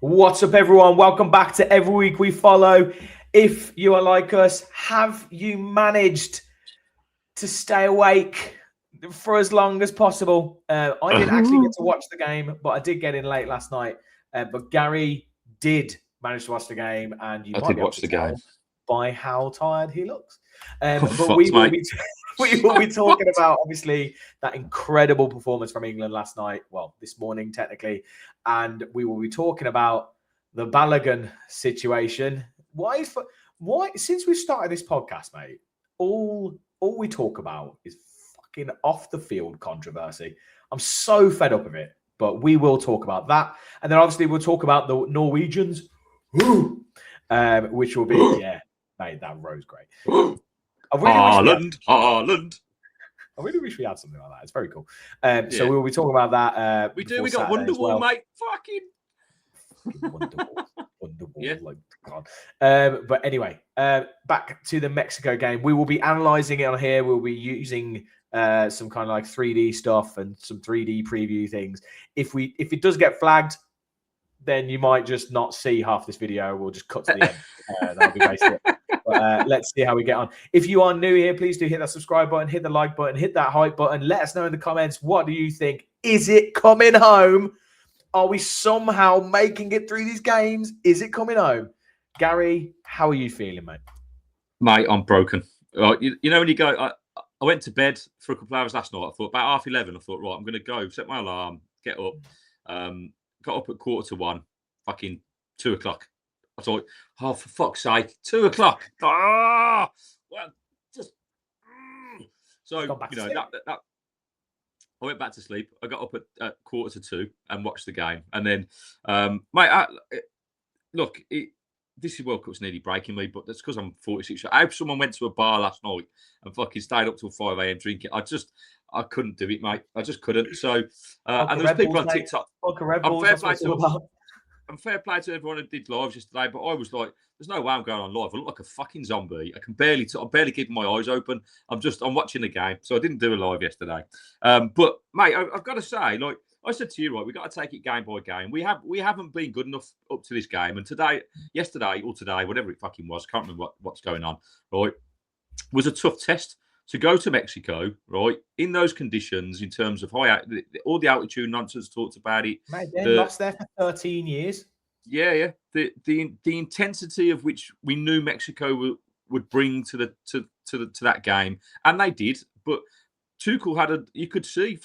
What's up, everyone? Welcome back to Every Week We Follow. If you are like us, have you managed to stay awake for as long as possible? I didn't actually get to watch the game, but I did get in late last night. But Gary did manage to watch the game, and you might be able to tell by how tired he looks. But we will be talking about, obviously, that incredible performance from England last night. Well, this morning, technically. And we will be talking about the Balogun situation. Why, since we started this podcast, mate, all we talk about is fucking off the field controversy. I'm so fed up of it, but we will talk about that. And then obviously we'll talk about the Norwegians, which will be, yeah, mate, that rose great. Ireland. I really wish we had something like that. It's very cool. So we'll be talking about that. We do. We got Wonderwall, mate. Fucking Wonderwall. Yeah. Like, God. But anyway, back to the Mexico game. We will be analysing it on here. We'll be using some kind of like 3D stuff and some 3D preview things. If it does get flagged, then you might just not see half this video. We'll just cut to the end. That'll be basically it. But let's see how we get on. If you are new here, please do hit that subscribe button, hit the like button, hit that hype button. Let us know in the comments, what do you think? Is it coming home? Are we somehow making it through these games? Is it coming home? Gary, how are you feeling, mate? Mate, I'm broken. You know when you go, I went to bed for a couple of hours last night. I thought about 11:30. I thought, right, I'm going to go, set my alarm, get up. Got up at 1:45, fucking 2 o'clock. I thought, oh, for fuck's sake, 2 o'clock. Ah, well, just. So, you know, that I went back to sleep. I got up at 1:45 and watched the game. And then, mate, look, this is World Cup's nearly breaking me, but that's because I'm 46. I hope someone went to a bar last night and fucking stayed up till 5 a.m. drinking. I couldn't do it, mate. I just couldn't. So, and there's people on TikTok. I'm fair play to everyone who did lives yesterday, but I was like, there's no way I'm going on live. I look like a fucking zombie. I'm barely keeping my eyes open. I'm watching the game. So I didn't do a live yesterday. But mate, I've got to say, like I said to you, right, we've got to take it game by game. We haven't been good enough up to this game. And yesterday, whatever it fucking was, can't remember what's going on, right, was a tough test. To go to Mexico, right, in those conditions, in terms of all the altitude nonsense talked about it. Mate, they lost there for 13 years. Yeah. The intensity of which we knew Mexico would bring to that game, and they did. But Tuchel you could see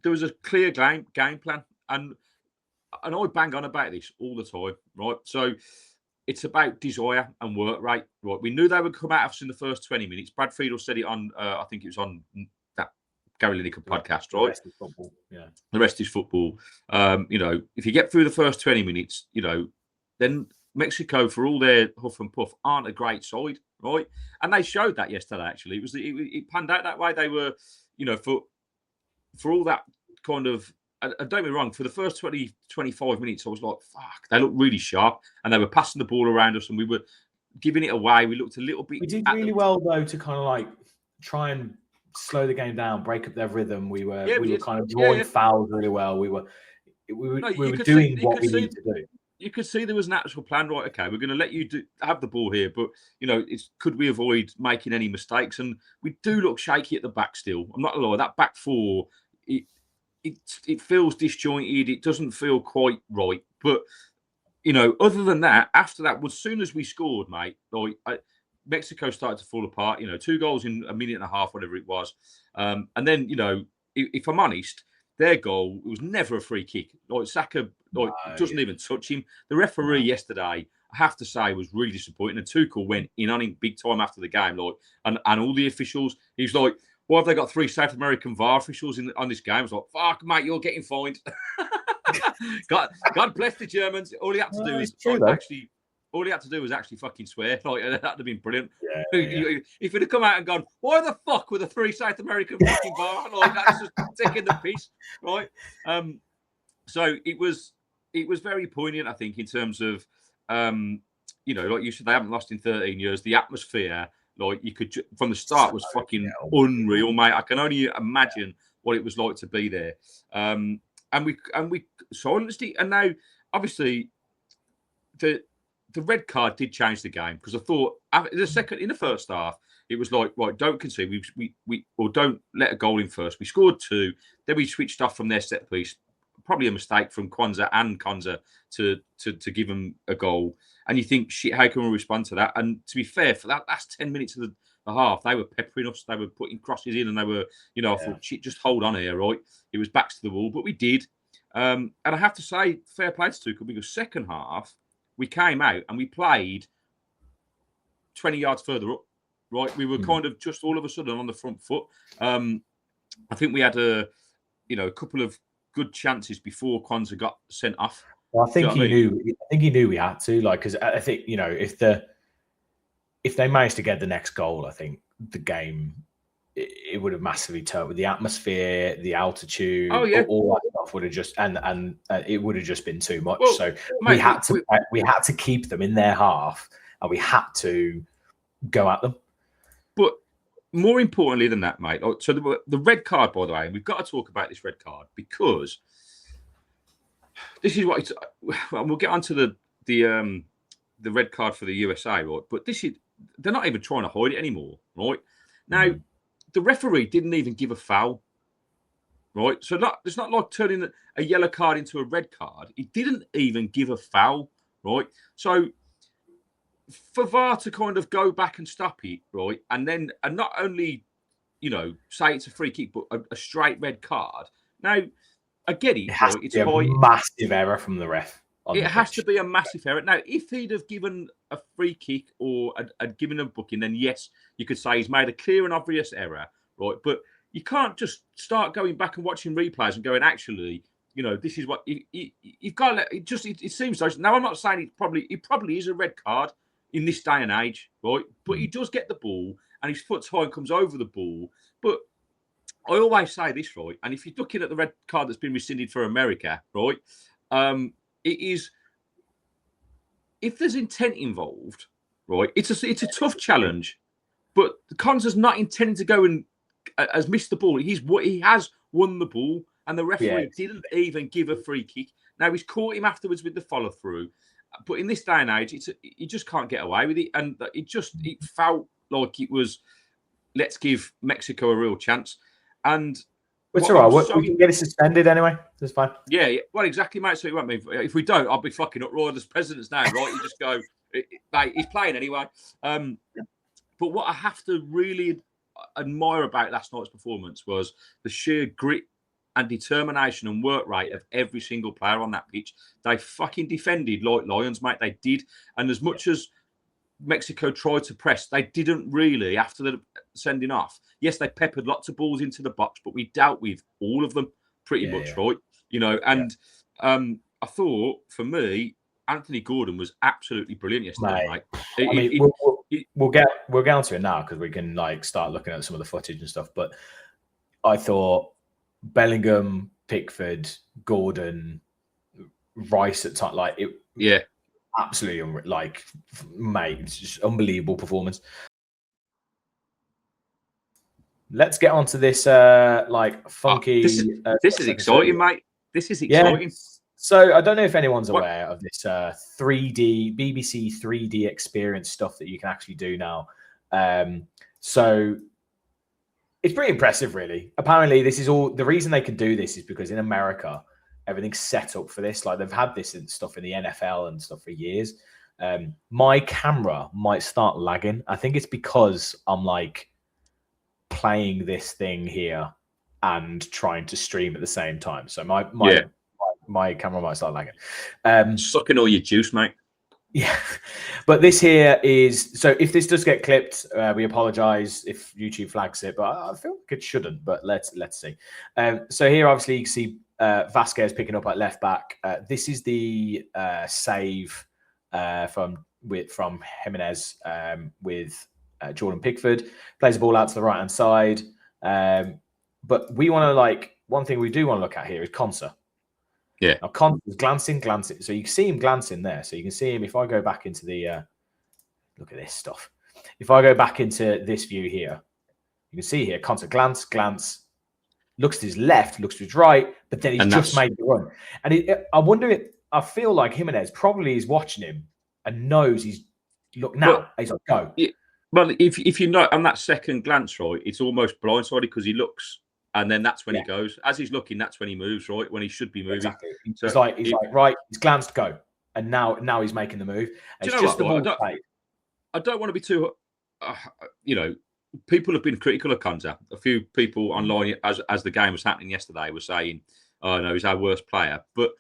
there was a clear game plan, and I bang on about this all the time, right? So. It's about desire and work rate. Right, we knew they would come out of us in the first 20 minutes. Brad Friedel said it on, I think it was on that Gary Lineker podcast, right? The rest is football. Yeah. The rest is football. You know, if you get through the first 20 minutes, you know, then Mexico, for all their huff and puff, aren't a great side, right? And they showed that yesterday. Actually, it panned out that way. They were, you know, for all that kind of. And don't get me wrong, for the first 20, 25 minutes, I was like, fuck, they looked really sharp. And they were passing the ball around us and we were giving it away. We looked a little bit... We did really well, though, to kind of like try and slow the game down, break up their rhythm. We were kind of drawing fouls really well. We were doing what we needed to do. You could see there was an actual plan, right? Okay, we're going to let you have the ball here, but, you know, could we avoid making any mistakes? And we do look shaky at the back still. I'm not going to lie, that back four... It feels disjointed. It doesn't feel quite right. But, you know, other than that, after that, as soon as we scored, mate, like Mexico started to fall apart. You know, 2 goals in a minute and a half, whatever it was. And then, you know, if I'm honest, their goal, it was never a free kick. Like Saka, doesn't even touch him. The referee yesterday, I have to say, was really disappointing. And Tuchel went in on him big time after the game, like, and all the officials. He's like, why have they got 3 South American VAR officials on this game? I was like, fuck, mate, you're getting fined. God bless the Germans. All he had to do was actually fucking swear. Like, that'd have been brilliant. Yeah. If he'd have come out and gone, why the fuck were the 3 South American fucking VAR? Like, that's just taking the piss, right? So it was very poignant, I think, in terms of, you know, like you said, they haven't lost in 13 years. The atmosphere. Like you could, from the start, was fucking unreal, mate. I can only imagine what it was like to be there. we silenced it. And now, obviously, the red card did change the game, because I thought in the first half, it was like, right, don't concede, we or don't let a goal in first. We scored 2, then we switched off from their set piece. Probably a mistake from Quansah and Konsa to give them a goal. And you think, shit, how can we respond to that? And to be fair, for that last 10 minutes of the half, they were peppering us. They were putting crosses in, and they were, I thought, shit, just hold on here, right? It was backs to the wall, but we did. And I have to say, fair play to Tuchel, because second half, we came out and we played 20 yards further up, right? We were kind of just all of a sudden on the front foot. I think we had a couple of good chances before Quansah got sent off. Well, I think he knew we had to, like, because I think, if they managed to get the next goal, I think the game it would have massively turned with the atmosphere, the altitude. Oh yeah, all that stuff would have just and it would have just been too much. Well, so mate, we had to keep them in their half, and we had to go at them. But more importantly than that, mate. So the red card, by the way, we've got to talk about this red card, because this is what we'll get onto the red card for the USA, right? But they're not even trying to hide it anymore, right? Now, the referee didn't even give a foul, right? So it's not like turning a yellow card into a red card. He didn't even give a foul, right? So for VAR to kind of go back and stop it, right, and not only say it's a free kick, but a straight red card. Now, I get it. It has to be a massive error from the ref. It has to be a massive error. Now, if he'd have given a free kick or had given a booking, then yes, you could say he's made a clear and obvious error, right? But you can't just start going back and watching replays and going, actually, this is what you've got to let it just. It seems so. Now, I'm not saying it probably is a red card in this day and age, right? But he does get the ball, and his foot's high and comes over the ball. But I always say this, right? And if you're looking at the red card that's been rescinded for America, right? It is, if there's intent involved, right? It's a tough challenge, but Konsa's not intending to go and has missed the ball. He has won the ball, and the referee didn't even give a free kick. Now, he's caught him afterwards with the follow through, but in this day and age, you just can't get away with it, and it felt like it was, let's give Mexico a real chance. And it's all right. We can get it suspended anyway. That's fine. Yeah. Well, exactly, mate. So you won't be. If we don't, I'll be fucking uproar as presidents now, right? You just go, mate, he's playing anyway. But what I have to really admire about last night's performance was the sheer grit and determination and work rate of every single player on that pitch. They fucking defended like lions, mate. They did. And as much as Mexico tried to press, they didn't really after the sending off. Yes, they peppered lots of balls into the box, but we dealt with all of them pretty much, right? And I thought, for me, Anthony Gordon was absolutely brilliant yesterday, mate. We'll get onto it now, because we can start looking at some of the footage and stuff. But I thought Bellingham, Pickford, Gordon, Rice at time, absolutely, mate, it's just unbelievable performance. Let's get onto this funky. This is exciting, mate. This is exciting. Yeah. So I don't know if anyone's aware of this 3D BBC 3D experience stuff that you can actually do now. So it's pretty impressive, really. Apparently, this is all the reason they can do this is because in America, everything's set up for this. Like, they've had this and stuff in the NFL and stuff for years. My camera might start lagging. I think it's because I'm playing this thing here and trying to stream at the same time. So my camera might start lagging. Sucking all your juice, mate. Yeah, but this here is, so if this does get clipped, we apologize if YouTube flags it, but I feel like it shouldn't, but let's see. So here, obviously, you can see Vasquez picking up at left back. This is the save from Jimenez with Jordan Pickford. Plays the ball out to the right-hand side. But we want to, one thing we do want to look at here is Konsa. Yeah. Now, Konsa's glancing. So you can see him glancing there. So you can see him, if I go back into the, look at this stuff. If I go back into this view here, you can see here, Konsa glance. looks to his left, looks to his right, but then he's just made the run. And I wonder, I feel like Jimenez probably is watching him and knows he's he's like, go. Yeah, well, if you know on that second glance, right, it's almost blindsided because he looks, and then that's when he goes. As he's looking, that's when he moves, right? When he should be moving. Exactly. So he's like, right, he's glanced, go, and now he's making the move. Do you know what? I don't want to be too, people have been critical of Konsa. A few people online, as the game was happening yesterday, were saying, "Oh no, he's our worst player." But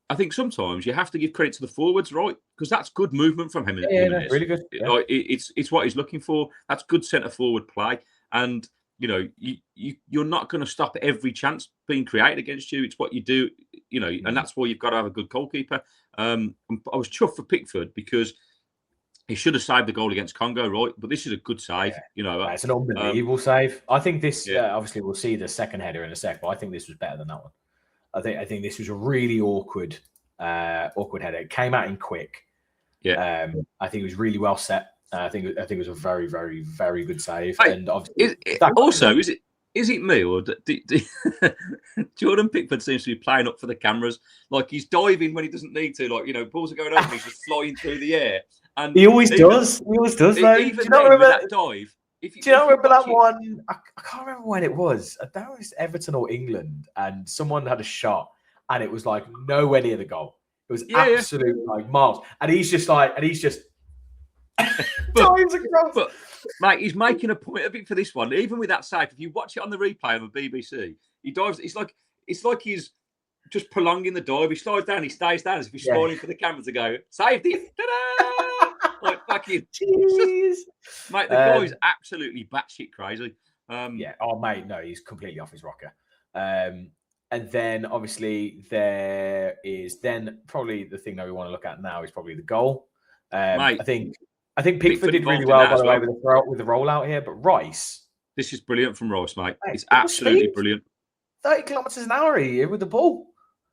I think sometimes you have to give credit to the forwards, right? Because that's good movement from him. Yeah, really good. Yeah. Like, it's what he's looking for. That's good centre forward play, and you're not going to stop every chance being created against you. It's what you do, and that's why you've got to have a good goalkeeper. I was chuffed for Pickford because he should have saved the goal against Congo, right? But this is a good save. It's an unbelievable save. I think this. Obviously, we'll see the second header in a sec, but I think this was better than that one. I think this was a really awkward header. It came out in quick. Yeah. I think it was really well set. I think it was a very, very, very good save. Hey, and obviously, is it me or Jordan Pickford seems to be playing up for the cameras? Like he's diving when he doesn't need to. Like balls are going over, he's just flying through the air. And he always does. He always does. Though. Even do you not remember that dive? Do you not remember that one? I can't remember when it was. I don't know if it's Everton or England, and someone had a shot, and it was like nowhere near the goal. It was absolutely like miles, and he's just dives across. But mate, he's making a point of it for this one. Even with that save, if you watch it on the replay on the BBC, he dives. It's like he's just prolonging the dive. He slides down, he stays down as if he's smiling for the camera to go, saved it. Ta-da! Like fucking jeez. Mate, the guy is absolutely batshit crazy. Oh mate, no, he's completely off his rocker. And then obviously there is then probably the thing that we want to look at now is probably the goal. Mate, I think Pickford did really well, by the way, with the rollout here. But Rice, this is brilliant from Rice, mate. It's absolutely brilliant. 30 kilometers an hour here with the ball.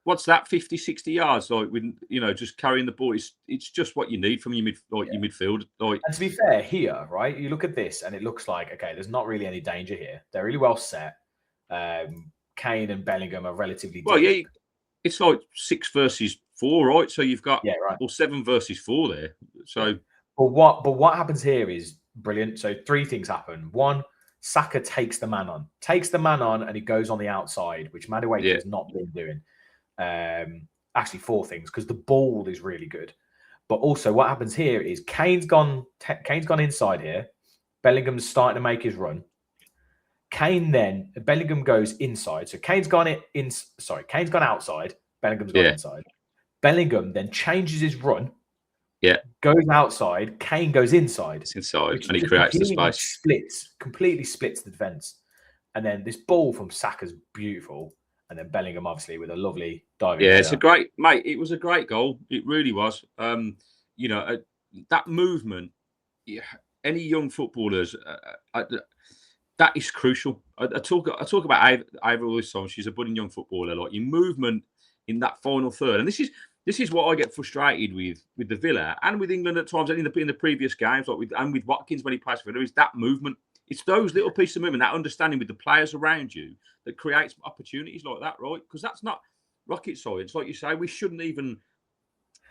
What's that? 50, 60 yards, like with just carrying the ball. It's just what you need from your midfield. Like, and to be fair, here, right? You look at this, and it looks like there's not really any danger here. They're really well set. Kane and Bellingham are relatively deep. Well, yeah, it's like 6 versus 4, right? So you've got 7 versus 4 there. So, but what happens here is brilliant. So 3 things happen. 1, Saka takes the man on, and he goes on the outside, which Madueke has not been doing. Actually 4 things, because the ball is really good, but also what happens here is Kane's gone inside here. Bellingham's starting to make his run. Bellingham goes inside, so Kane's gone outside. Bellingham's gone inside. Bellingham then changes his run. Yeah, goes outside. Kane goes inside. It's inside, and he creates the space. Completely splits the defense, and then this ball from Saka's beautiful. And then Bellingham, obviously, with a lovely diving. Yeah, it's a great, mate. It was a great goal. It really was. That movement. Yeah, any young footballers, that is crucial. I talk about Ivor all this time. She's a budding young footballer. Like your movement in that final third, and this is what I get frustrated with the Villa and with England at times, and in the previous games, like with Watkins when he plays for Villa, is that movement. It's those little pieces of movement, that understanding with the players around you that creates opportunities like that, right? Because that's not rocket science. Like you say, we shouldn't even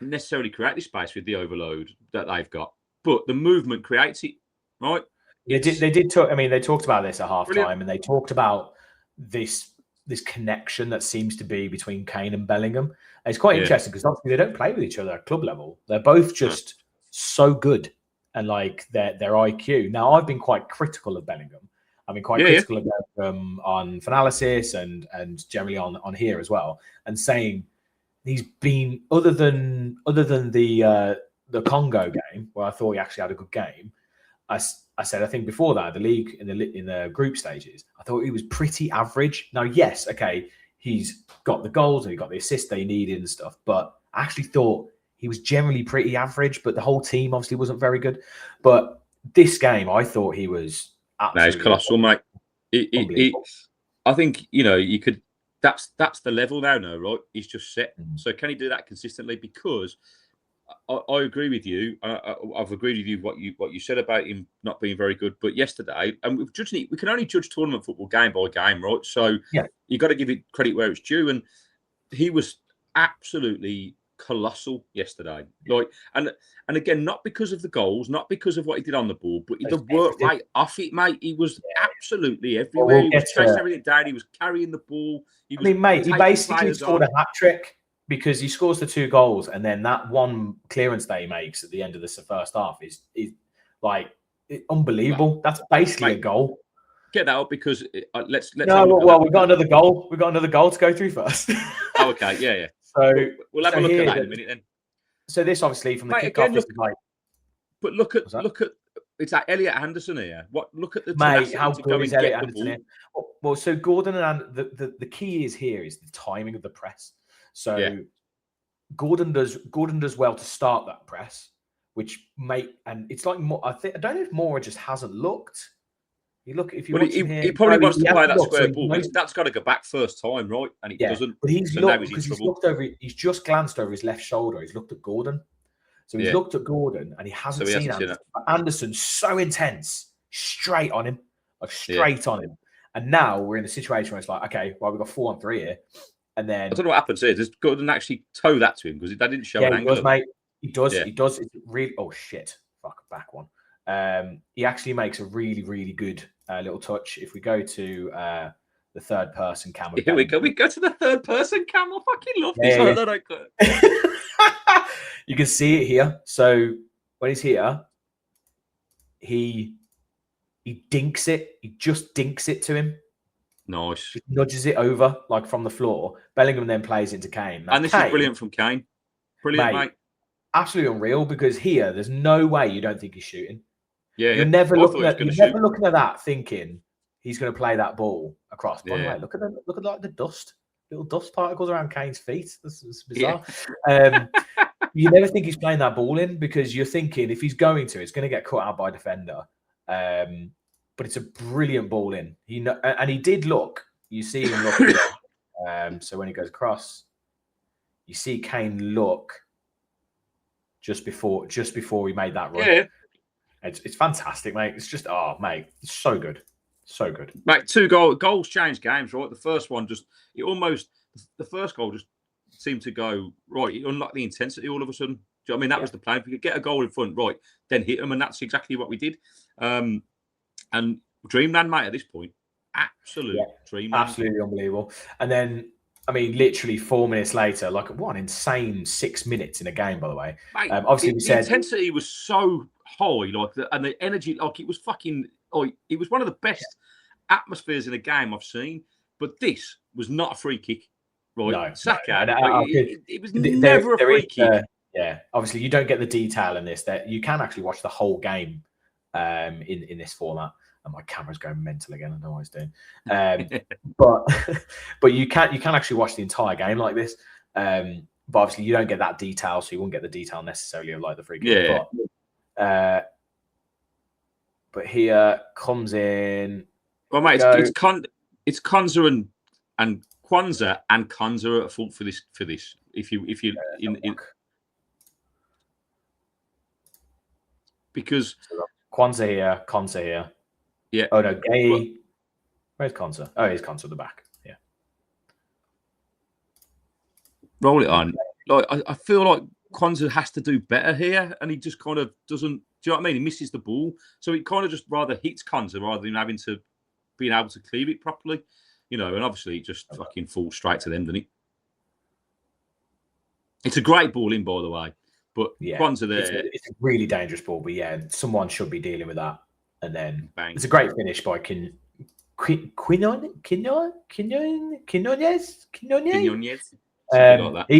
necessarily create this space with the overload that they've got. But the movement creates it, right? They did talk. I mean, they talked about this at halftime, and they talked about this connection that seems to be between Kane and Bellingham. And it's quite interesting because obviously they don't play with each other at club level. They're both just so good. And like their IQ. Now, I've been quite critical of Bellingham. I've been quite critical of him on Finalysis and generally on here as well. And saying he's been other than the Congo game where I thought he actually had a good game. I said I think before that the league in the group stages I thought he was pretty average. Now, yes, he's got the goals and he got the assists they needed and stuff, but I actually thought he was generally pretty average, but the whole team obviously wasn't very good. But this game, I thought he was absolutely he's colossal, mate. I think you could. That's the level now, right? He's just set. So can he do that consistently? Because I agree with you. I've agreed with you what you said about him not being very good. But yesterday, and we can only judge tournament football game by game, right? So you got to give it credit where it's due, and he was absolutely colossal yesterday. Like, and again, not because of the goals, not because of what he did on the ball, but the work rate off it, mate. He was absolutely everywhere. He was chasing everything down. He was carrying the ball. He basically scored a hat trick because he scores the 2 goals, and then that one clearance that he makes at the end of the first half is like unbelievable. That's basically a goal. Get that up because let's. No, well, we've got another goal. We've got another goal to go through first. Oh, okay, yeah. So we'll have a look at that in a minute then. So this obviously from the kickoff is like. But look at it's like Elliot Anderson here. Look at the how good is Elliot Anderson here? Well, so Gordon and the key is here is the timing of the press. So Gordon does well to start that press, and it's like more. I don't know if Mora just hasn't looked. You look if you watch him here, he probably wants to play that square ball. That's got to go back first time, right? And it doesn't. But he's looked because he's looked over. He's just glanced over his left shoulder. He's looked at Gordon. So he's looked at Gordon and he hasn't seen Anderson. Anderson's so intense, straight on him, on him. And now we're in a situation where it's like, okay, well, we've got 4-on-3 here. And then I don't know what happens here. Does Gordon actually toe that to him? Because that didn't show an angle. Does, mate. He does. Yeah. He does. It's really, oh, shit. Fuck, back one. He actually makes a really, really good little touch. If we go to the third person camera. Here we go. We go to the third person camera. I fucking love this. You can see it here. So when he's here, he dinks it. He just dinks it to him. Nice. Just nudges it over like from the floor. Bellingham then plays into Kane. Now, and this is brilliant from Kane. Brilliant, mate. Absolutely unreal because here, there's no way you don't think he's shooting. Yeah, you're never looking at that thinking he's going to play that ball across. By the way, look at like the dust, little dust particles around Kane's feet. That's bizarre. Yeah. You never think he's playing that ball in because you're thinking if he's going to, it's going to get cut out by a defender. But it's a brilliant ball in. And he did look. You see him look. So when he goes across, you see Kane look just before he made that run. Yeah. It's fantastic, mate. It's just, mate, it's so good. So good. Mate, 2 goals change games, right? The first one the first goal just seemed to go, right, it unlocked the intensity all of a sudden. Do you know what I mean? That was the plan. If we could get a goal in front, right, then hit them, and that's exactly what we did. And dreamland, mate, at this point. Absolute dreamland. Absolutely unbelievable. And then, I mean, literally 4 minutes later, like what an insane 6 minutes in a game, by the way. Mate, obviously, the intensity was so high, and the energy, like it was fucking, it was one of the best atmospheres in a game I've seen. But this was not a free kick, right? No, Saka, it was never a free kick. Obviously, you don't get the detail in this. That you can actually watch the whole game in this format. And my camera's going mental again. I don't know what it's doing. But you can actually watch the entire game like this. But obviously you don't get that detail, so you won't get the detail necessarily of like the free kick. Yeah. But here comes in. Well, mate, it's Konsa and Quansah and Konsa are at fault for this. If you because Quansah here, Konsa here. Yeah. Oh no, Gay. Where's Konsa? Oh, he's Konsa at the back. Yeah. Roll it on. Like I feel like Quansah has to do better here, and he just kind of doesn't. Do you know what I mean? He misses the ball, so he kind of just rather hits Konsa rather than being able to clear it properly. And obviously it just fucking falls straight to them, doesn't it? It's a great ball in, by the way, but Quansah there. It's a really dangerous ball, but someone should be dealing with that. And then bang. It's a great finish by Quinones.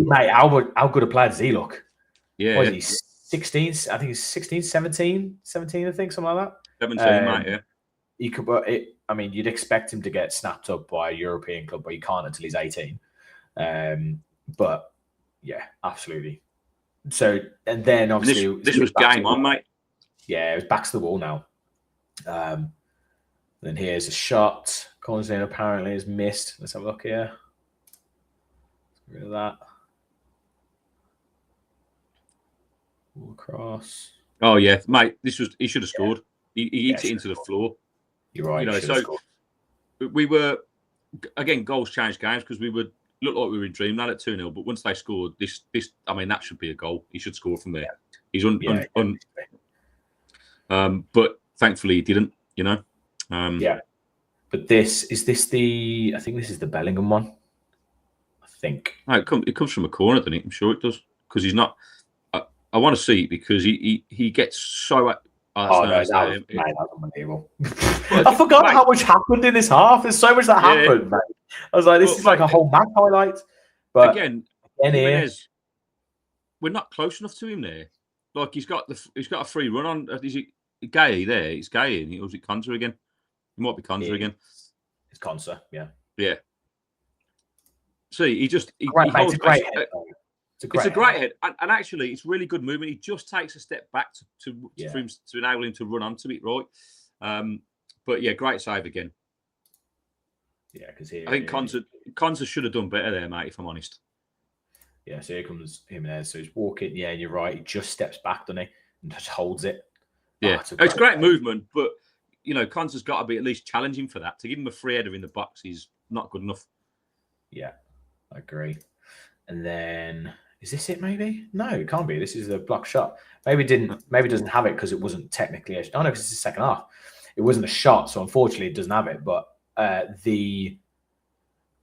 Mate, how good a player does he look? Yeah. What is he, 16? I think he's 16, 17, I think, something like that. 17, mate, yeah. He could, I mean, you'd expect him to get snapped up by a European club, but he can't until he's 18. But, yeah, absolutely. So, and then obviously... This was game on, mate. Yeah, it was back to the wall now. Then here's a shot. Collins in apparently is missed. Let's have a look here. Get rid of that. Cross. Oh yeah, mate. He should have scored. He hit it into the floor. You're right. So we were again, goals change games because we would look like we were in dreamland at 2-0. But once they scored, that should be a goal. He should score from there. He's but thankfully he didn't. But I think this is the Bellingham one. I think. No, it comes from a corner, doesn't it? I'm sure it does because he's not. I want to see it because he gets so. That was unbelievable. I forgot how much happened in this half. There's so much that happened, mate. I was like, this is like a whole match highlight. But again Jimenez, we're not close enough to him there. Like he's got a free run on. Is it Gay there? It's Gay, or is it Konsa again? It might be Konsa again. It's Konsa, yeah. Yeah. See, he holds. It's a great head, and actually, it's really good movement. He just takes a step back to enable him to run onto it, right? But yeah, great save again. Yeah, because I think Konsa should have done better there, mate. If I'm honest. Yeah, so here comes Jimenez. So he's walking. Yeah, you're right. He just steps back, doesn't he, and just holds it. Yeah, it's great movement, but Konsa's got to be at least challenging for that. To give him a free header in the box is not good enough. Yeah, I agree. And then. Is this it? Maybe no, it can't be. This is the block shot. Maybe it doesn't have it because it wasn't technically. No, because it's the second half. It wasn't a shot, so unfortunately it doesn't have it. But the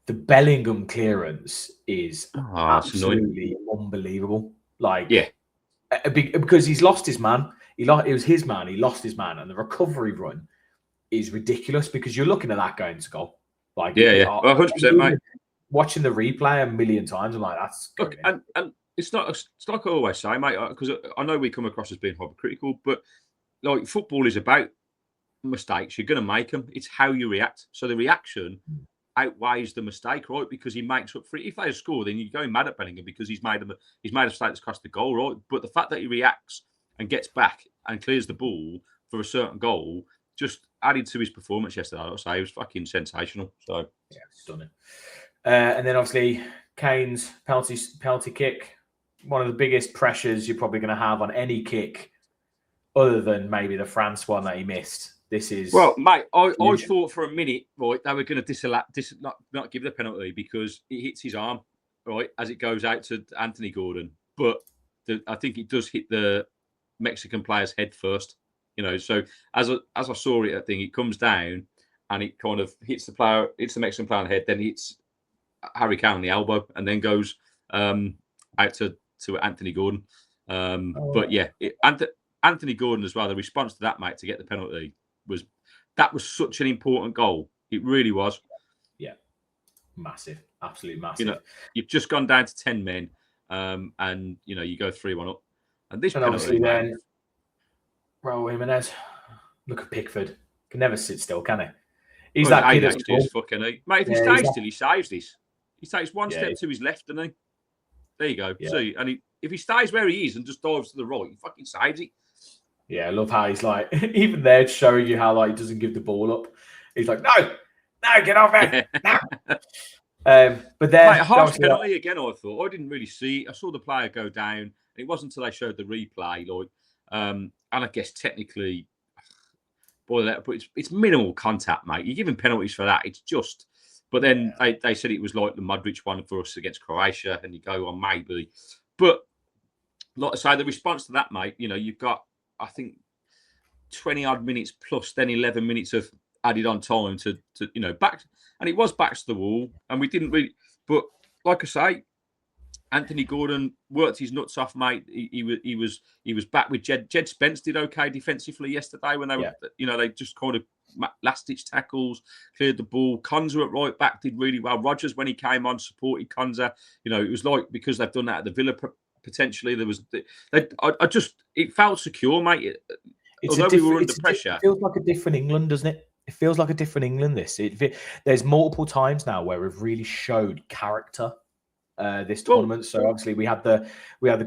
Bellingham clearance is absolutely unbelievable. Because he's lost his man. It was his man. He lost his man, and the recovery run is ridiculous because you're looking at that going to goal. 100%, mate. Watching the replay a million times, I'm like, that's look, and it's like I always say, mate, because I know we come across as being hypercritical, but like football is about mistakes. You're going to make them. It's how you react. So the reaction outweighs the mistake, right? Because he makes up for it. If they score, then you're going mad at Bellingham because he's made a mistake that's cost the goal, right? But the fact that he reacts and gets back and clears the ball for a certain goal just added to his performance yesterday. I'll say it was fucking sensational. So yeah, stunning. And then obviously Kane's penalty kick, one of the biggest pressures you're probably going to have on any kick, other than maybe the France one that he missed. This is mate. I thought for a minute, right, they were going to not give the penalty because it hits his arm, right, as it goes out to Anthony Gordon. But I think it does hit the Mexican player's head first. So as I saw it, I think it comes down and it kind of hits the Mexican player on the head, then hits Harry Kane on the elbow, and then goes out to Anthony Gordon. But yeah, Anthony Gordon as well. The response to that, mate, to get the penalty was such an important goal. It really was. Yeah, massive, absolutely massive. You've just gone down to 10 men, and you go 3-1 up, and this penalty, obviously then Raul Jimenez. Look at Pickford. Can never sit still, can he? He's that kid at school. Mate, if he stays still, he saves this. He takes one step to his left, doesn't he? There you go. Yeah. See, and if he stays where he is and just dives to the right, he fucking saves it. Yeah, I love how he's like, even there showing you how he doesn't give the ball up. He's like, no, get off it. No. But then a harsh penalty again, I thought. I didn't really see it. I saw the player go down. It wasn't until they showed the replay, and I guess technically, but it's minimal contact, mate. You're giving penalties for that. It's just. But then they said it was like the Modric one for us against Croatia, and you go on maybe. But like I say, the response to that, mate, you've got, I think, 20 odd minutes plus then 11 minutes of added on time to back, and it was back to the wall, and we didn't really. But like I say, Anthony Gordon worked his nuts off, mate. He was back with Jed. Jed Spence did okay defensively yesterday when they were, they just kind of last-ditch tackles, cleared the ball. Konsa at right back did really well. Rogers, when he came on, supported Konsa. It was like, because they've done that at the Villa potentially. There was, it felt secure, mate. Although we were under pressure, it feels like a different England, doesn't it? It feels like a different England. There's multiple times now where we've really showed character. This tournament. So obviously we had the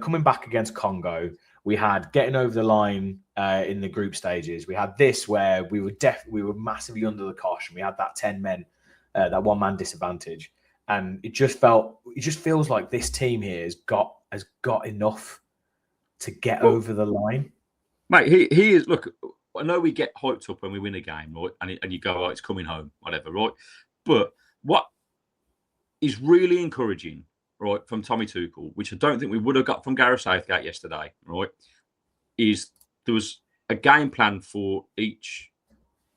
coming back against Congo. We had getting over the line in the group stages. We had this where we were massively under the cosh, and we had that 10 men, that 1-man disadvantage. And it just feels like this team here has got enough to get over the line. Mate, he is. Look, I know we get hyped up when we win a game, right? And you go, oh, it's coming home, whatever, right? But what is really encouraging, right, from Tommy Tuchel, which I don't think we would have got from Gareth Southgate yesterday, right, is there was a game plan for each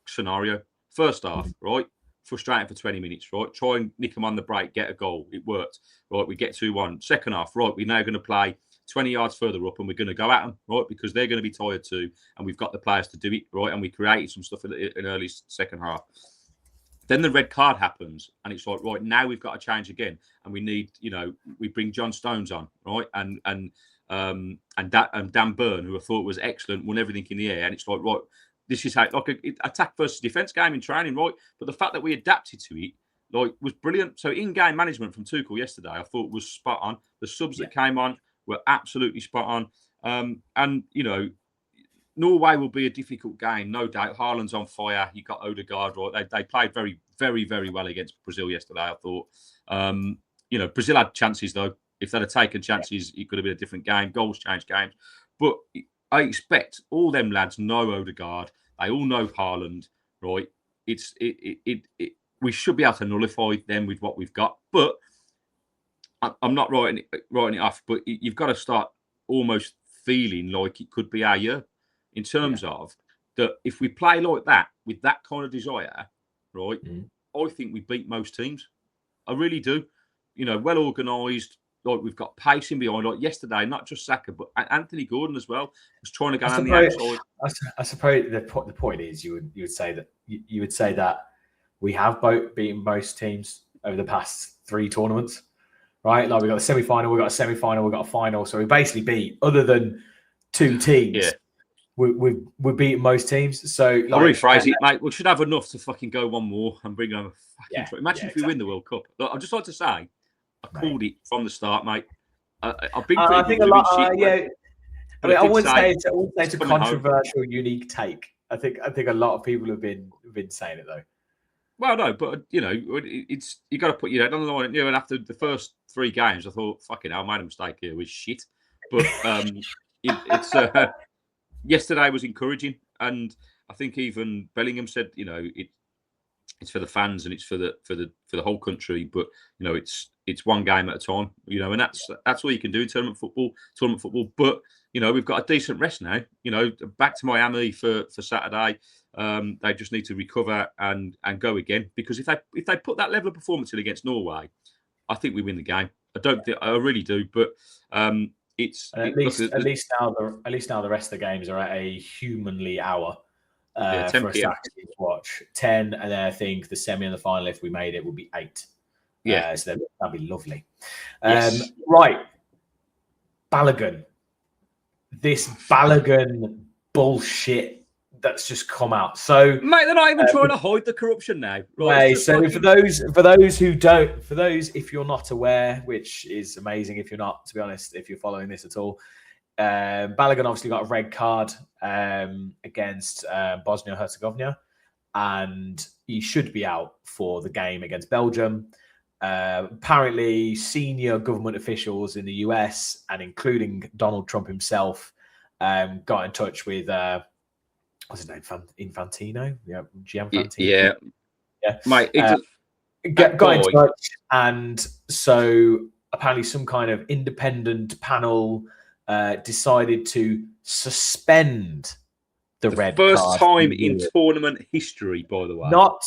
scenario. First half, right? Frustrating for 20 minutes, right? Try and nick them on the break, get a goal. It worked, right? We get 2-1. Second half, right? We're now going to play 20 yards further up and we're going to go at them, right? Because they're going to be tired too. And we've got the players to do it, right? And we created some stuff in early second half. Then the red card happens and it's like, right, now we've got to change again. And we need, we bring John Stones on, right? And Dan Burn, who I thought was excellent, won everything in the air. And it's like, right, this is how, like, an attack versus defense game in training, right? But the fact that we adapted to it, like, was brilliant. So in-game management from Tuchel yesterday, I thought was spot on. The subs that came on were absolutely spot on. And, Norway will be a difficult game, no doubt. Haaland's on fire. You got Odegaard, right? They played very, very, very well against Brazil yesterday, I thought. Brazil had chances, though. If they'd have taken chances, it could have been a different game. Goals change games. But I expect all them lads know Odegaard. They all know Haaland, right? We should be able to nullify them with what we've got. But I'm not writing it off, but you've got to start almost feeling like it could be our year in terms of that. If we play like that with that kind of desire, right, I think we beat most teams. I really do. Well organised. Like, we've got pacing behind. Like yesterday, not just Saka, but Anthony Gordon as well was trying to go down the outside. I suppose the point is you would say that we have beaten most teams over the past 3 tournaments, right? Like, we got a semi-final, we got a semi-final, we got a final. So we basically beat, other than 2 teams. Yeah. We beat most teams. So I'll rephrase it, mate. We should have enough to fucking go one more and bring home a fucking Imagine if we win the World Cup. Look, I'd just like to say, I called it from the start, mate. I've been pretty good with shit. I wouldn't say it's a controversial, unique take. I think a lot of people have been saying it, though. Well, no, but it's you got to put your head on the line. And after the first 3 games, I thought, fucking hell, I made a mistake here. We're shit. But yesterday was encouraging, and I think even Bellingham said, it's for the fans and it's for the whole country, but it's one game at a time, and that's all you can do in tournament football. But we've got a decent rest now. Back to Miami for Saturday. They just need to recover and go again, because if they put that level of performance in against Norway, I think we win the game. I really do, but at least now the rest of the games are at a humanly hour. 10 for us to actually watch 10, and then I think the semi and the final, if we made it, would be 8. So that'd be lovely. Yes. Right, Balogun. This Balogun bullshit that's just come out. So, mate, they're not even trying to hide the corruption now. Right. So for those if you're not aware, which is amazing if you're not, to be honest, if you're following this at all. Balogun obviously got a red card against Bosnia-Herzegovina, and he should be out for the game against Belgium. Apparently, senior government officials in the US, and including Donald Trump himself, got in touch with what's his name, Infantino? Yeah, Gianfantino. Yeah. Mate, got in touch, and so apparently some kind of independent panel decided to suspend the red card. First time in tournament history, by the way. Not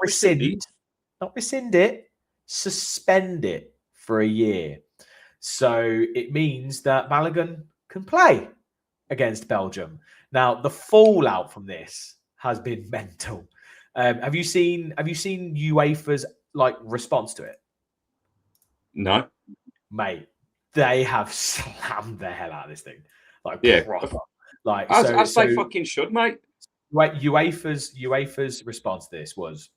rescind it, suspend it for a year. So it means that Balogun can play against Belgium. Now, the fallout from this has been mental. Have you seen UEFA's response to it? No, mate. They have slammed the hell out of this thing, proper. As they fucking should, mate. Right, UEFA's response to this was,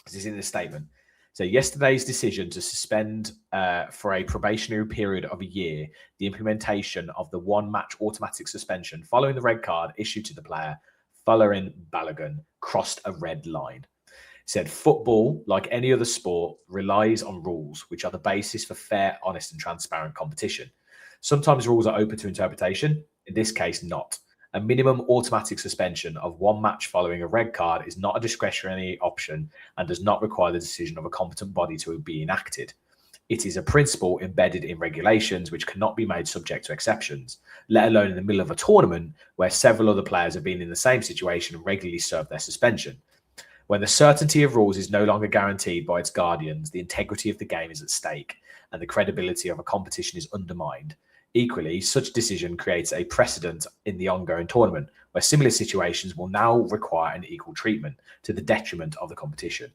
this is in the statement. So yesterday's decision to suspend for a probationary period of a year the implementation of the 1-match automatic suspension following the red card issued to the player following Balogun crossed a red line. It said, football, like any other sport, relies on rules, which are the basis for fair, honest and transparent competition. Sometimes rules are open to interpretation. In this case, not. A minimum automatic suspension of 1 match following a red card is not a discretionary option and does not require the decision of a competent body to be enacted. It is a principle embedded in regulations which cannot be made subject to exceptions, let alone in the middle of a tournament where several other players have been in the same situation and regularly served their suspension. When the certainty of rules is no longer guaranteed by its guardians, the integrity of the game is at stake and the credibility of a competition is undermined. Equally, such decision creates a precedent in the ongoing tournament where similar situations will now require an equal treatment to the detriment of the competition.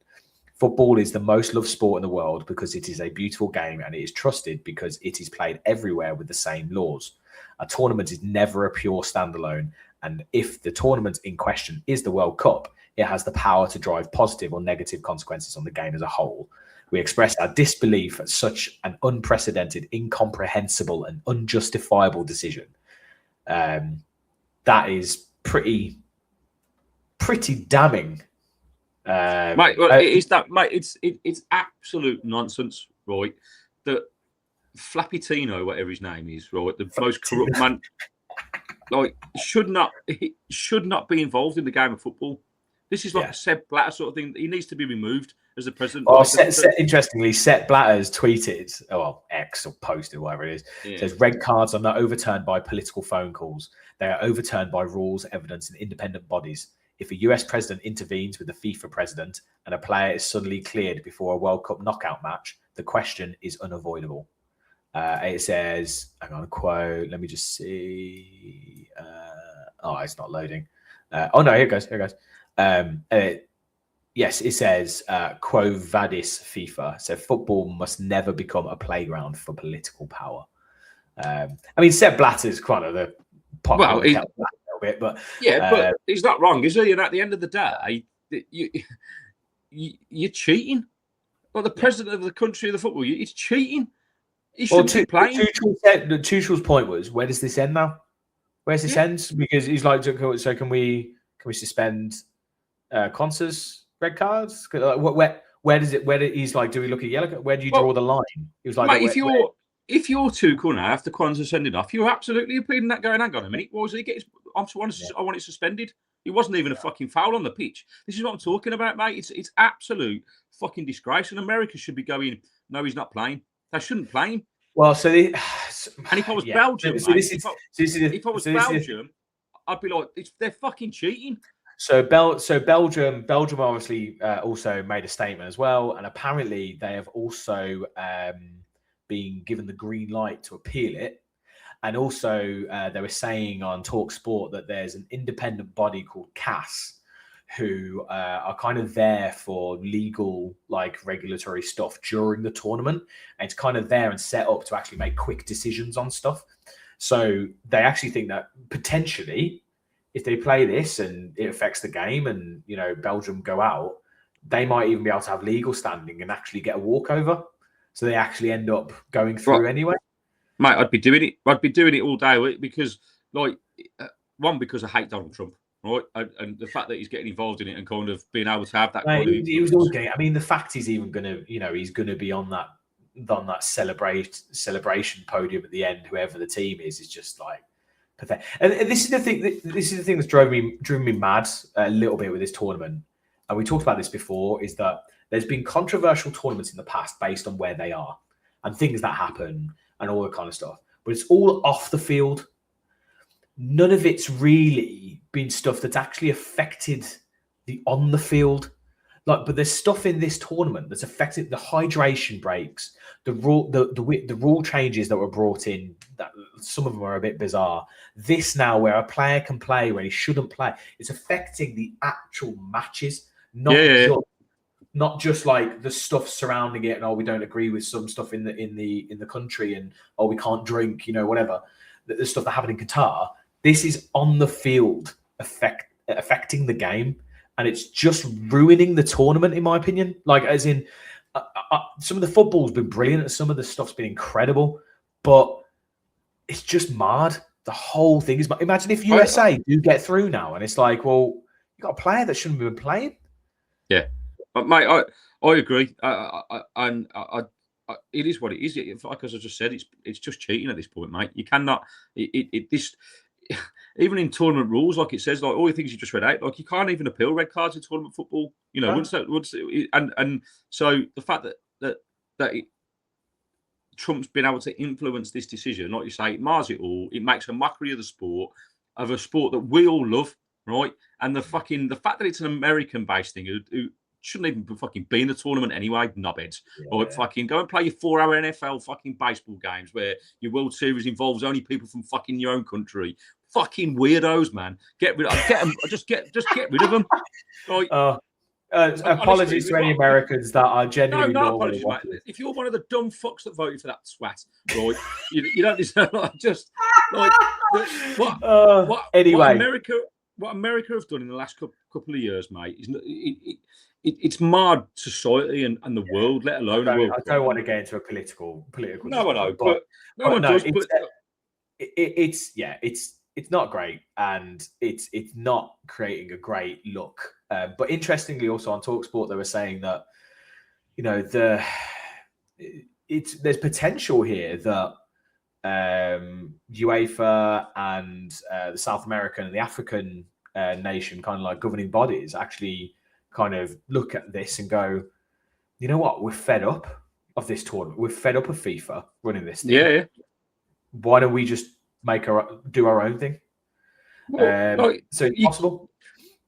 Football is the most loved sport in the world because it is a beautiful game and it is trusted because it is played everywhere with the same laws. A tournament is never a pure standalone, and if the tournament in question is the World Cup, it has the power to drive positive or negative consequences on the game as a whole. We express our disbelief at such an unprecedented, incomprehensible, and unjustifiable decision. That is pretty damning. Mate, well, it's absolute nonsense, right? That Flappy Tino, whatever his name is, right, the most corrupt man, like should not be involved in the game of football. This is like a Sepp Blatter sort of thing. He needs to be removed as the president. Well, interestingly, Sepp Blatter's tweeted, X or posted, whatever it is, says red cards are not overturned by political phone calls. They are overturned by rules, evidence, and independent bodies. If a US president intervenes with the FIFA president and a player is suddenly cleared before a World Cup knockout match, the question is unavoidable. It says, hang on, a quote. Let me just see. It's not loading. No, here it goes. Yes, it says, Quo vadis FIFA. So football must never become a playground for political power. Sepp Blatter is kind of the popular a little bit, but but he's not wrong, is he? And at the end of the day, you're cheating. Well, the president of the country of the football, he's cheating. He shouldn't be playing. Tuchel's point was, where does this end now? Where's this end? Because he's like, so can we suspend Quansah's red cards? Where does it? He's like, do we look at yellow? Where do you draw the line? He was like, mate, if you're Tuchel now after Quansah sending off, you're absolutely appealing that going. Hang on a minute, what was he get? I want it suspended. It wasn't even a fucking foul on the pitch. This is what I'm talking about, mate. It's absolute fucking disgrace. And America should be going, no, he's not playing. They shouldn't play him. Well, and if I was Belgium, if I was Belgium, I'd be like, they're fucking cheating. So Belgium obviously also made a statement as well, and apparently they have also been given the green light to appeal it. And also they were saying on Talk Sport that there's an independent body called CAS who are kind of there for legal, like regulatory stuff during the tournament. And it's kind of there and set up to actually make quick decisions on stuff. So they actually think that potentially, if they play this and it affects the game and, Belgium go out, they might even be able to have legal standing and actually get a walkover. So they actually end up going through anyway. Mate, I'd be doing it. I'd be doing it all day because, because I hate Donald Trump, right? And the fact that he's getting involved in it and kind of being able to have that. He was always getting. I mean, the fact he's even going to, he's going to be on that celebration podium at the end, whoever the team is just like pathetic. And this is the thing. This is the thing that's driven me mad a little bit with this tournament. And we talked about this before. Is that there's been controversial tournaments in the past based on where they are and things that happen and all that kind of stuff. But it's all off the field. None of it's really been stuff that's actually affected the on the field. But there's stuff in this tournament that's affected the hydration breaks, the rule changes that were brought in. That some of them are a bit bizarre. This now, where a player can play where he shouldn't play, it's affecting the actual matches, not just like the stuff surrounding it. And we don't agree with some stuff in the country, and we can't drink, whatever. The stuff that happened in Qatar. This is on the field affecting the game. And it's just ruining the tournament, in my opinion. Like, as in, some of the football's been brilliant. Some of the stuff's been incredible. But it's just mad. The whole thing is mad. Imagine if USA do get through now. And it's like, well, you got a player that shouldn't have been playing. Yeah. Mate, I agree. I it is what it is. Like as I just said, it's just cheating at this point, mate. You cannot. This even in tournament rules, like it says, like all the things you just read out, like you can't even appeal red cards in tournament football. You know, and so the fact that Trump's been able to influence this decision, like you say, it mars it all. It makes a mockery of the sport, of a sport that we all love, right? And the fact that it's an American-based thing who shouldn't even fucking be in the tournament anyway, knobheads. Or fucking go and play your 4-hour NFL fucking baseball games where your World Series involves only people from fucking your own country. Fucking weirdos, man. Get rid of them. Just get rid of them. Like, apologies to any Americans that are genuinely no apologies, mate. If you're one of the dumb fucks that voted for that swat, right, you don't deserve just like anyway. What America have done in the last couple of years, mate, is it's marred society and the world, let alone the world. I don't want to get into a political. No, I know, but no one does. It's not great, and it's not creating a great look. But interestingly, also on TalkSport, they were saying that there's potential here that UEFA and the South American and the African nation kind of like governing bodies actually kind of look at this and go, you know what, we're fed up of this tournament. We're fed up of FIFA running this thing. Yeah. Why don't we just do our own thing? Well, so it's possible.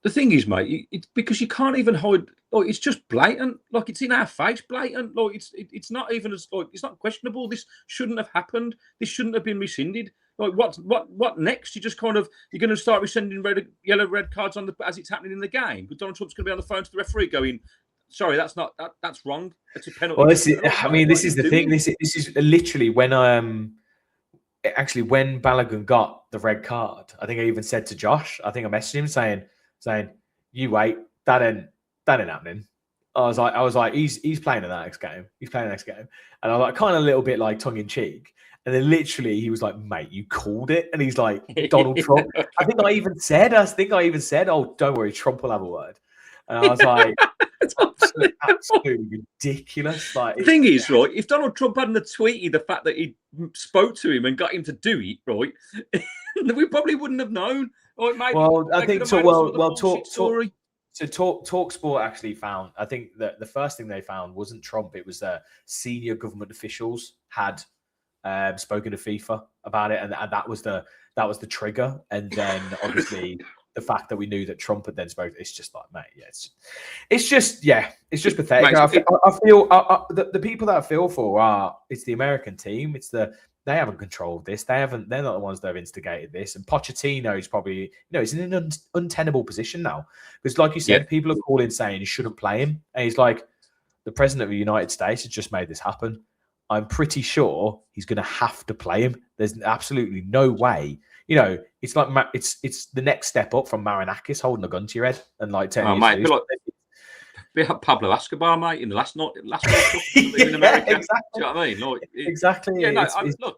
The thing is, mate, it's because you can't even hide. Like, it's just blatant. Like, it's in our face, blatant. Like, it's not even as like it's not questionable. This shouldn't have happened. This shouldn't have been rescinded. Like, what next? You're going to start rescinding yellow, red cards as it's happening in the game. But Donald Trump's going to be on the phone to the referee going, "Sorry, that's wrong. It's a penalty." Well, this is the thing. This is literally when when Balogun got the red card. I think I even said to Josh. I think I messaged him saying, "You wait, that ain't happening." I was like, he's playing in the next game. He's playing the next game, and I was like, kind of a little bit like tongue in cheek. And then literally he was like, "Mate, you called it." And he's like, "Donald Trump." I think I even said, "Oh, don't worry, Trump will have a word." And I was like, "It's absolutely ridiculous." Like, the thing is, right, if Donald Trump hadn't tweeted the fact that he spoke to him and got him to do it, right, we probably wouldn't have known. Right, mate, well, I think so. TalkSport actually found. I think that the first thing they found wasn't Trump; it was senior government officials had spoken to FIFA about it, and that was the trigger. And then obviously the fact that we knew that Trump had then spoken, it's just like, mate, it's just pathetic. Mate, I feel the people that I feel for it's the American team. They haven't controlled this. They're not the ones that have instigated this. And Pochettino is probably, he's in an untenable position now. Because like you said, people are calling saying he shouldn't play him. And he's like, the president of the United States has just made this happen. I'm pretty sure he's going to have to play him. There's absolutely no way. It's like it's the next step up from Marinakis holding a gun to your head and like telling you. Be like Pablo Escobar, mate, in the last World Cup in America. Exactly. Do you know what I mean? Like, exactly. Yeah, look,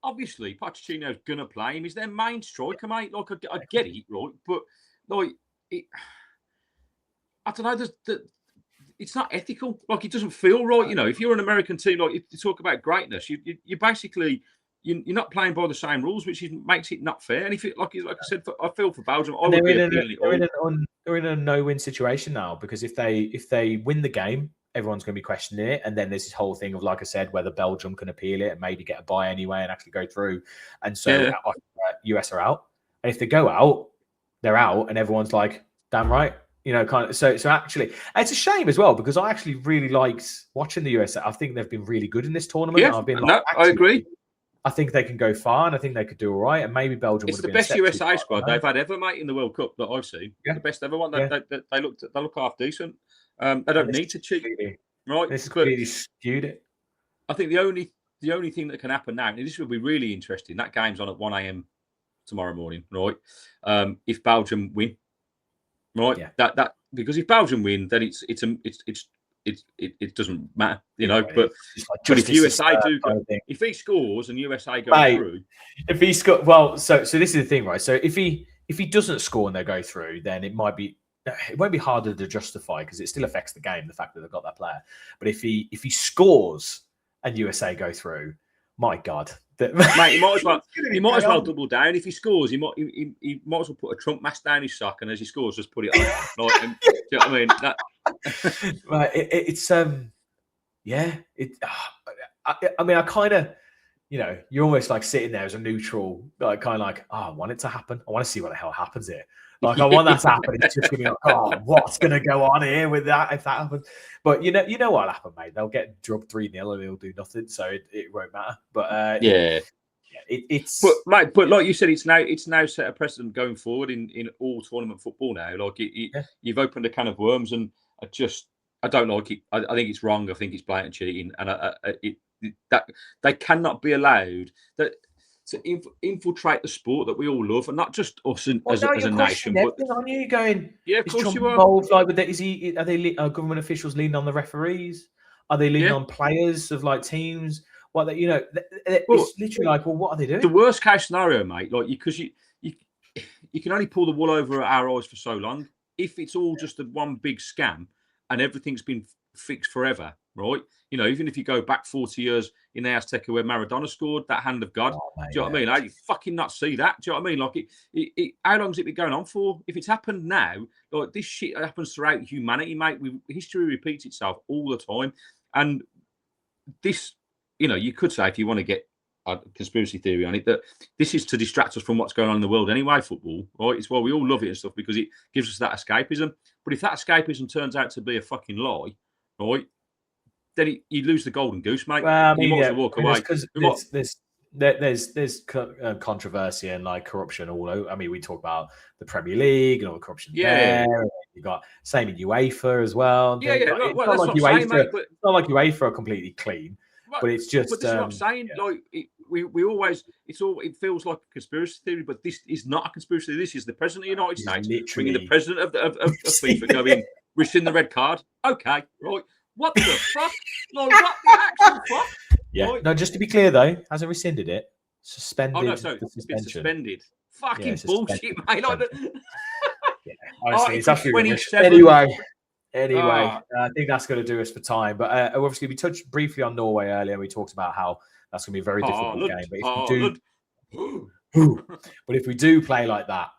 obviously Pochettino's gonna play him. He's their main striker, mate. Like, I get it, right? But like, I don't know. It's not ethical. Like, it doesn't feel right. If you're an American team, like you talk about greatness, you basically. You're not playing by the same rules, which makes it not fair. And if like I said, I feel for Belgium. They're in a no-win situation now, because if they win the game, everyone's going to be questioning it. And then there's this whole thing of, like I said, whether Belgium can appeal it and maybe get a bye anyway and actually go through. And so US are out. And if they go out, they're out, and everyone's like, "Damn right." Kind of. So actually, it's a shame as well, because I actually really liked watching the US. I think they've been really good in this tournament. Yeah, I agree. I think they can go far, and I think they could do all right. And maybe Belgium. It's the best USA squad they've had ever, mate, in the World Cup that I've seen. Yeah. The best ever one. They look half decent. They don't need to cheat, right? This really skewed it. I think the only thing that can happen now, and this will be really interesting. That game's on at 1 a.m. tomorrow morning, right? If Belgium win, right? Yeah. That because if Belgium win, then it doesn't matter, But if USA if he scores and USA go through, if he scores, well, so this is the thing, right? So if he doesn't score and they go through, then it won't be harder to justify, because it still affects the game, the fact that they've got that player. But if he scores and USA go through, my God. Mate, he might as well double down. If he scores, he might as well put a Trump mask down his sock, and as he scores, just put it on. Like, do you know what I mean? Right, I mean, I kind of, you're almost like sitting there as a neutral, like kind of like, I want it to happen. I want to see what the hell happens here. Like, I want that to happen. It's just gonna be like, oh, what's gonna go on here with that if that happens? But you know what'll happen, mate. They'll get drubbed 3-0 and they'll do nothing, so it won't matter. But it's but like you said, it's now set a precedent going forward in all tournament football now. Like you've opened a can of worms, and I don't like it. I think it's wrong. I think it's blatant cheating, and that they cannot be allowed to infiltrate the sport that we all love, and not just us as a nation. But on you going, yeah, of course you are. Involved, like with that, are they government officials leaning on the referees? Are they leaning on players of like teams? What it's literally like, well, what are they doing? The worst case scenario, mate, like because you can only pull the wool over our eyes for so long. If it's all just one big scam and everything's been fixed forever, right? Even if you go back 40 years in the Azteca where Maradona scored that hand of God, do you know what I mean? How do you fucking not see that? Do you know what I mean? Like, how long's it been going on for? If it's happened now, like this shit happens throughout humanity, mate. History repeats itself all the time, and this, you could say if you want to get a conspiracy theory on it, that this is to distract us from what's going on in the world anyway. Football, right? It's why we all love it and stuff because it gives us that escapism. But if that escapism turns out to be a fucking lie, right? Then you lose the golden goose, mate. Well, I mean, you might as well walk away. Because there's controversy and like corruption all over. I mean, we talk about the Premier League and all the corruption there. You got same in UEFA as well. It's not like UEFA are completely clean, but it's just. But this is what I'm saying. Yeah. Like we always, it feels like a conspiracy theory, but this is not a conspiracy theory. This is the president of the United States bringing the president of FIFA going, rescind the red card. Okay, right. What the fuck? No, what the actual fuck? Yeah. Right. No, just to be clear though, hasn't rescinded it. Suspended. Oh no, so it's been suspended. Fucking bullshit, mate. Honestly, it's absolutely anyway. I think that's going to do us for time. But obviously, we touched briefly on Norway earlier. We talked about how that's going to be a very difficult game. But if we do play like that,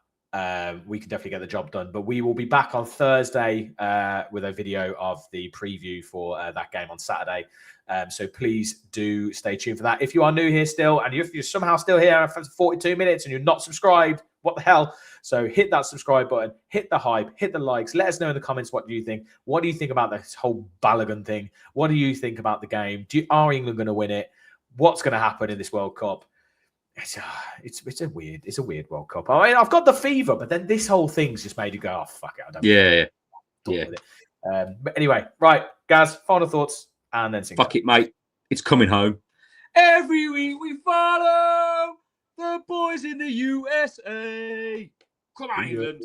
we can definitely get the job done. But we will be back on Thursday with a video of the preview for that game on Saturday. So please do stay tuned for that. If you are new here still, and if you're somehow still here for 42 minutes and you're not subscribed, what the hell? So hit that subscribe button, hit the hype, hit the likes. Let us know in the comments what do you think. What do you think about this whole Balogun thing? What do you think about the game? Are England going to win it? What's going to happen in this World Cup? It's a weird World Cup. I mean, I've got the fever, but then this whole thing's just made you go, oh fuck it, I don't. Yeah. But anyway, right, guys, final thoughts, and then fuck it, mate. It's coming home. Every week we follow the boys in the USA. Come on, England.